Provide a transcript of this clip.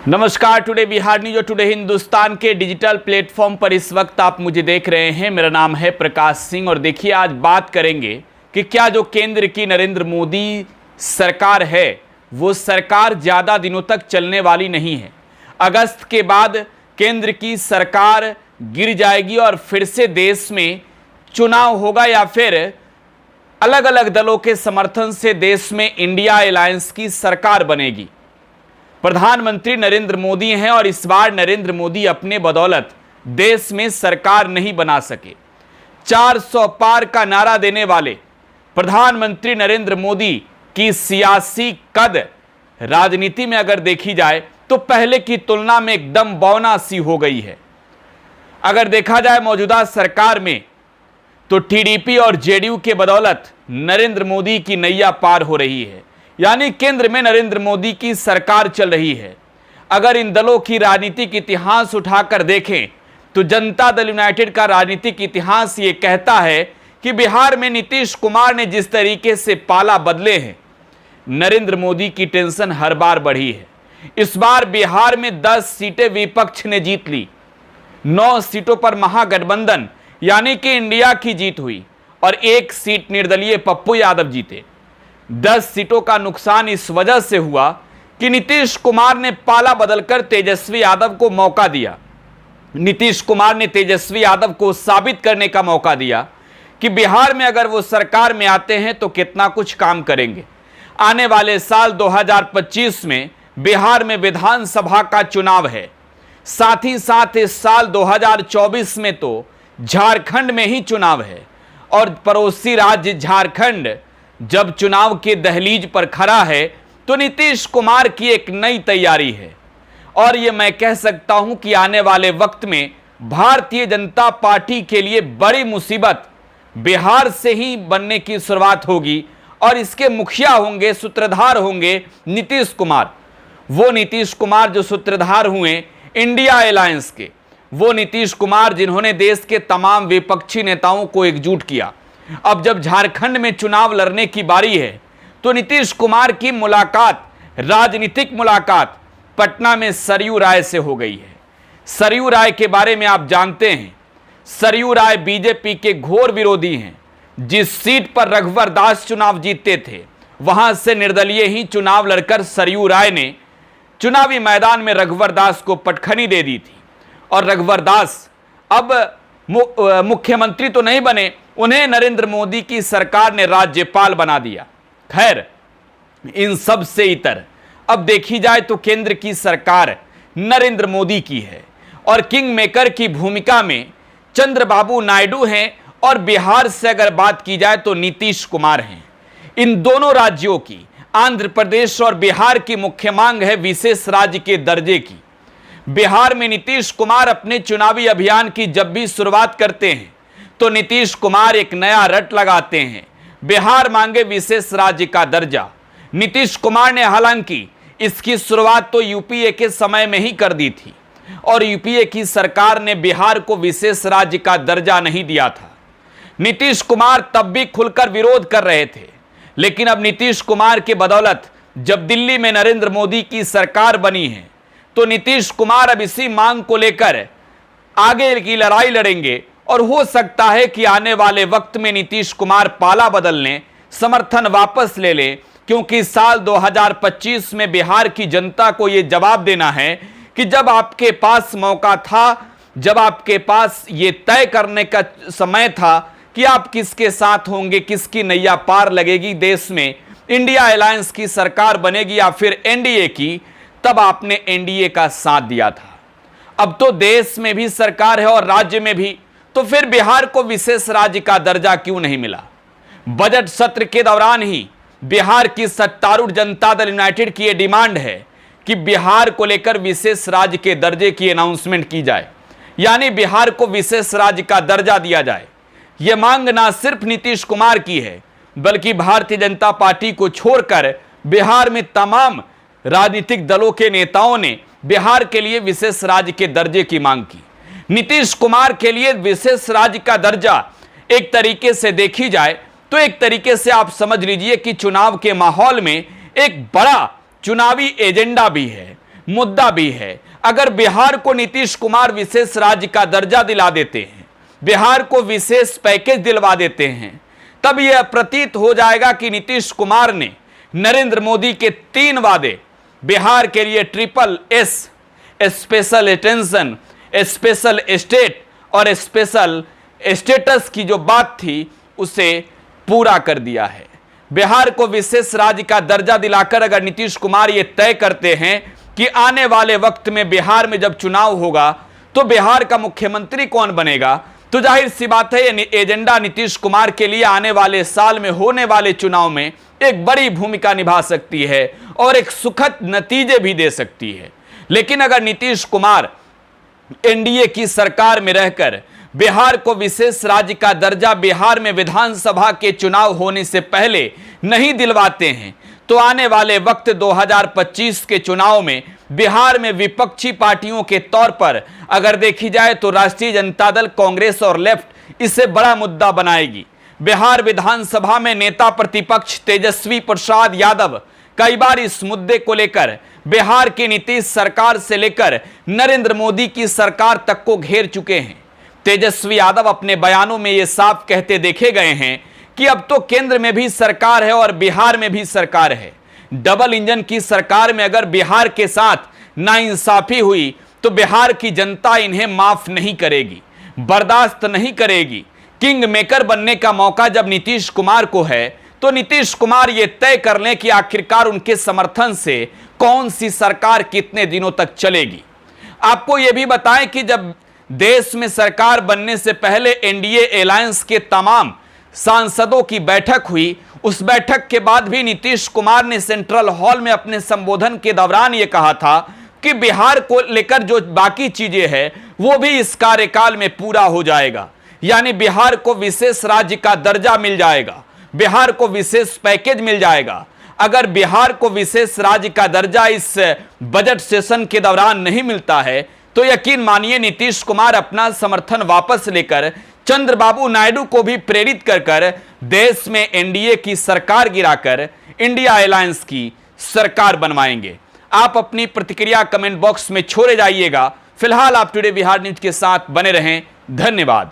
नमस्कार। Today Bihar news और today Hindustan के डिजिटल प्लेटफॉर्म पर इस वक्त आप मुझे देख रहे हैं। मेरा नाम है प्रकाश सिंह और देखिए आज बात करेंगे कि क्या जो केंद्र की नरेंद्र मोदी सरकार है वो सरकार ज़्यादा दिनों तक चलने वाली नहीं है। अगस्त के बाद केंद्र की सरकार गिर जाएगी और फिर से देश में चुनाव होगा या फिर अलग अलग दलों के समर्थन से देश में इंडिया अलायंस की सरकार बनेगी। प्रधानमंत्री नरेंद्र मोदी हैं और इस बार नरेंद्र मोदी अपने बदौलत देश में सरकार नहीं बना सके। 400 पार का नारा देने वाले प्रधानमंत्री नरेंद्र मोदी की सियासी कद राजनीति में अगर देखी जाए तो पहले की तुलना में एकदम बौना सी हो गई है। अगर देखा जाए मौजूदा सरकार में तो टीडीपी और जेडीयू के बदौलत नरेंद्र मोदी की नैया पार हो रही है, यानी केंद्र में नरेंद्र मोदी की सरकार चल रही है। अगर इन दलों की राजनीतिक इतिहास उठाकर देखें तो जनता दल यूनाइटेड का राजनीतिक इतिहास ये कहता है कि बिहार में नीतीश कुमार ने जिस तरीके से पाला बदले हैं, नरेंद्र मोदी की टेंशन हर बार बढ़ी है। इस बार बिहार में 10 सीटें विपक्ष ने जीत ली, 9 सीटों पर महागठबंधन यानी कि इंडिया की जीत हुई और 1 सीट निर्दलीय पप्पू यादव जीते। 10 सीटों का नुकसान इस वजह से हुआ कि नीतीश कुमार ने पाला बदलकर तेजस्वी यादव को मौका दिया। नीतीश कुमार ने तेजस्वी यादव को साबित करने का मौका दिया कि बिहार में अगर वो सरकार में आते हैं तो कितना कुछ काम करेंगे। आने वाले साल 2025 में बिहार में विधानसभा का चुनाव है, साथ ही साथ इस साल 2024 में तो झारखंड में ही चुनाव है और पड़ोसी राज्य झारखंड जब चुनाव के दहलीज पर खड़ा है तो नीतीश कुमार की एक नई तैयारी है। और ये मैं कह सकता हूं कि आने वाले वक्त में भारतीय जनता पार्टी के लिए बड़ी मुसीबत बिहार से ही बनने की शुरुआत होगी और इसके मुखिया होंगे, सूत्रधार होंगे नीतीश कुमार। वो नीतीश कुमार जो सूत्रधार हुए इंडिया अलायंस के, वो नीतीश कुमार जिन्होंने देश के तमाम विपक्षी नेताओं को एकजुट किया। अब जब झारखंड में चुनाव लड़ने की बारी है तो नीतीश कुमार की मुलाकात, राजनीतिक मुलाकात पटना में सरयू राय से हो गई है। सरयू राय के बारे में आप जानते हैं, सरयू राय बीजेपी के घोर विरोधी हैं। जिस सीट पर रघुवर दास चुनाव जीतते थे वहां से निर्दलीय ही चुनाव लड़कर सरयू राय ने चुनावी मैदान में रघुवर दास को पटखनी दे दी थी और रघुवर दास अब मुख्यमंत्री तो नहीं बने, उन्हें नरेंद्र मोदी की सरकार ने राज्यपाल बना दिया। खैर, इन सब से इतर अब देखी जाए तो केंद्र की सरकार नरेंद्र मोदी की है और किंग मेकर की भूमिका में चंद्रबाबू नायडू हैं और बिहार से अगर बात की जाए तो नीतीश कुमार हैं। इन दोनों राज्यों की, आंध्र प्रदेश और बिहार की मुख्य मांग है विशेष राज्य के दर्जे की। बिहार में नीतीश कुमार अपने चुनावी अभियान की जब भी शुरुआत करते हैं तो नीतीश कुमार एक नया रट लगाते हैं, बिहार मांगे विशेष राज्य का दर्जा। नीतीश कुमार ने हालांकि इसकी शुरुआत तो यूपीए के समय में ही कर दी थी और यूपीए की सरकार ने बिहार को विशेष राज्य का दर्जा नहीं दिया था। नीतीश कुमार तब भी खुलकर विरोध कर रहे थे, लेकिन अब नीतीश कुमार के बदौलत जब दिल्ली में नरेंद्र मोदी की सरकार बनी है तो नीतीश कुमार अब इसी मांग को लेकर आगे की लड़ाई लड़ेंगे और हो सकता है कि आने वाले वक्त में नीतीश कुमार पाला बदल लें, समर्थन वापस ले लें, क्योंकि साल 2025 में बिहार की जनता को यह जवाब देना है कि जब आपके पास मौका था, जब आपके पास ये तय करने का समय था कि आप किसके साथ होंगे, किसकी नैया पार लगेगी, देश में इंडिया अलायंस की सरकार बनेगी या फिर एनडीए की, तब आपने एनडीए का साथ दिया था। अब तो देश में भी सरकार है और राज्य में भी, तो फिर बिहार को विशेष राज्य का दर्जा क्यों नहीं मिला? बजट सत्र के दौरान ही बिहार की सत्तारूढ़ जनता दल यूनाइटेड की यह डिमांड है कि बिहार को लेकर विशेष राज्य के दर्जे की अनाउंसमेंट की जाए, यानी बिहार को विशेष राज्य का दर्जा दिया जाए। यह मांग ना सिर्फ नीतीश कुमार की है बल्कि भारतीय जनता पार्टी को छोड़कर बिहार में तमाम राजनीतिक दलों के नेताओं ने बिहार के लिए विशेष राज्य के दर्जे की मांग की। नीतीश कुमार के लिए विशेष राज्य का दर्जा एक तरीके से देखी जाए तो एक तरीके से आप समझ लीजिए कि चुनाव के माहौल में एक बड़ा चुनावी एजेंडा भी है। मुद्दा भी है। अगर बिहार को नीतीश कुमार विशेष राज्य का दर्जा दिला देते हैं, बिहार को विशेष पैकेज दिलवा देते हैं, तब यह प्रतीत हो जाएगा कि नीतीश कुमार ने नरेंद्र मोदी के 3 वादे, बिहार के लिए triple S, special attention, special state और स्पेशल स्टेटस की जो बात थी उसे पूरा कर दिया है। बिहार को विशेष राज्य का दर्जा दिलाकर अगर नीतीश कुमार ये तय करते हैं कि आने वाले वक्त में बिहार में जब चुनाव होगा तो बिहार का मुख्यमंत्री कौन बनेगा, तो जाहिर सी बात है ये एजेंडा नीतीश कुमार के लिए आने वाले साल में होने वाले चुनाव में एक बड़ी भूमिका निभा सकती है और एक सुखद नतीजे भी दे सकती है। लेकिन अगर नीतीश कुमार एनडीए की सरकार में रहकर बिहार को विशेष राज्य का दर्जा बिहार में विधानसभा के चुनाव होने से पहले नहीं दिलवाते हैं तो आने वाले वक्त 2025 के चुनाव में बिहार में विपक्षी पार्टियों के तौर पर अगर देखी जाए तो राष्ट्रीय जनता दल, कांग्रेस और लेफ्ट इसे बड़ा मुद्दा बनाएगी। बिहार विधानसभा में नेता प्रतिपक्ष तेजस्वी प्रसाद यादव कई बार इस मुद्दे को लेकर बिहार की नीतीश सरकार से लेकर नरेंद्र मोदी की सरकार तक को घेर चुके हैं। तेजस्वी यादव अपने बयानों में यह साफ कहते देखे गए हैं कि अब तो केंद्र में भी सरकार है और बिहार में भी सरकार है। डबल इंजन की सरकार में अगर बिहार के साथ नाइंसाफी हुई तो बिहार की जनता इन्हें माफ नहीं करेगी, बर्दाश्त नहीं करेगी। किंग मेकर बनने का मौका जब नीतीश कुमार को है तो नीतीश कुमार यह तय कर लें कि आखिरकार उनके समर्थन से कौन सी सरकार कितने दिनों तक चलेगी। आपको यह भी बताएं कि जब देश में सरकार बनने से पहले एनडीए अलायंस के तमाम सांसदों की बैठक हुई, उस बैठक के बाद भी नीतीश कुमार ने सेंट्रल हॉल में अपने संबोधन के दौरान यह कहा था कि बिहार को लेकर जो बाकी चीजें हैं वो भी इस कार्यकाल में पूरा हो जाएगा। यानी बिहार को विशेष राज्य का दर्जा मिल जाएगा, बिहार को विशेष पैकेज मिल जाएगा। अगर बिहार को विशेष राज्य का दर्जा इस बजट सेशन के दौरान नहीं मिलता है तो यकीन मानिए नीतीश कुमार अपना समर्थन वापस लेकर चंद्रबाबू नायडू को भी प्रेरित कर देश में एनडीए की सरकार गिराकर इंडिया अलायंस की सरकार बनवाएंगे। आप अपनी प्रतिक्रिया कमेंट बॉक्स में छोड़े जाइएगा। फिलहाल आप टुडे बिहार न्यूज के साथ बने रहें। धन्यवाद।